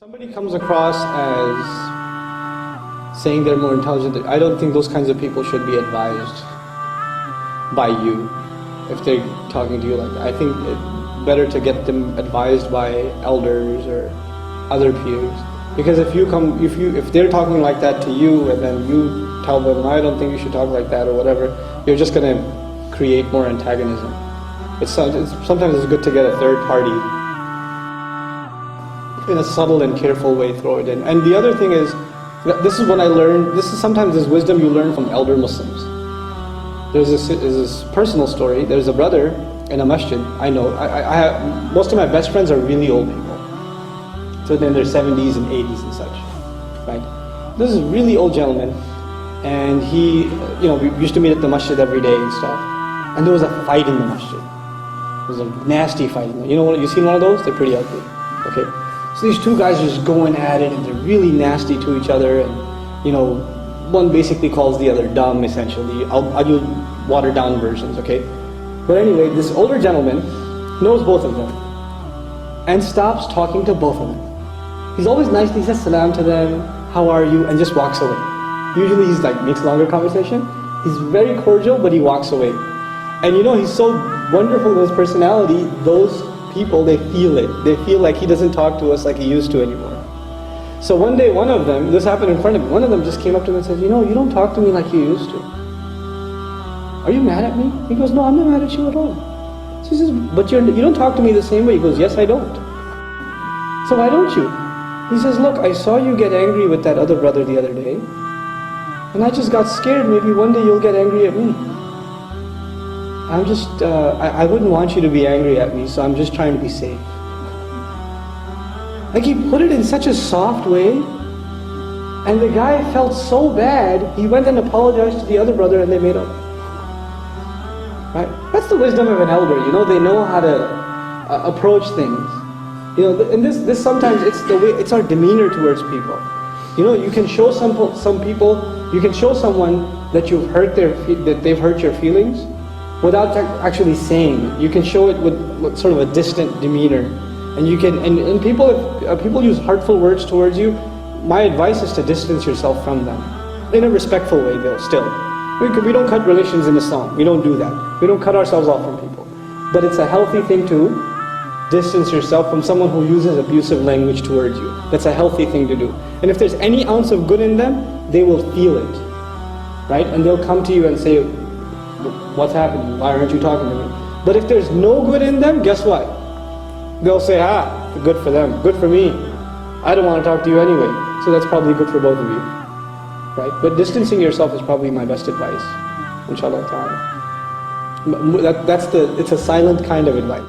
Somebody comes across as saying they're more intelligent, I don't think those kinds of people should be advised by you if they're talking to you like that. I think it's better to get them advised by elders or other peers. Because if they're talking like that to you and then you tell them, I don't think you should talk like that or whatever, you're just going to create more antagonism. Sometimes it's good to get a third party in a subtle and careful way, throw it in. And the other thing is, this is what I learned, sometimes this wisdom you learn from elder Muslims. There's this personal story. There's a brother in a masjid, I know. Most of my best friends are really old people. So they're in their 70s and 80s and such, right? This is a really old gentleman, and we used to meet at the masjid every day and stuff. And there was a fight in the masjid. It was a nasty fight. You've seen one of those? They're pretty ugly, okay? So these two guys are just going at it, and they're really nasty to each other, and one basically calls the other dumb, essentially. I'll do watered down versions, okay? But anyway, this older gentleman knows both of them and stops talking to both of them. He's always nice, he says salam to them, how are you, and just walks away. Usually he's makes longer conversation. He's very cordial, but he walks away. And he's so wonderful in his personality, those people, they feel it. They feel like he doesn't talk to us like he used to anymore. So one day, one of them, this happened in front of me, one of them just came up to him and said, you don't talk to me like you used to. Are you mad at me? He goes, no, I'm not mad at you at all. So he says, but you don't talk to me the same way. He goes, yes, I don't. So why don't you? He says, look, I saw you get angry with that other brother the other day, and I just got scared. Maybe one day you'll get angry at me. I wouldn't want you to be angry at me, so I'm just trying to be safe. He put it in such a soft way, and the guy felt so bad, he went and apologized to the other brother and they made up. Right? That's the wisdom of an elder, they know how to approach things. And this sometimes it's our demeanor towards people. You can show some people, you can show someone that that they've hurt your feelings without actually saying it. You can show it with sort of a distant demeanor. And and people, if people use hurtful words towards you, my advice is to distance yourself from them. In a respectful way though, still. We don't cut relations in Islam, we don't do that. We don't cut ourselves off from people. But it's a healthy thing to distance yourself from someone who uses abusive language towards you. That's a healthy thing to do. And if there's any ounce of good in them, they will feel it, right? And they'll come to you and say, what's happening? Why aren't you talking to me? But if there's no good in them, guess what? They'll say, good for them, good for me. I don't want to talk to you anyway. So that's probably good for both of you, right? But distancing yourself is probably my best advice, inshallah ta'ala. It's a silent kind of advice.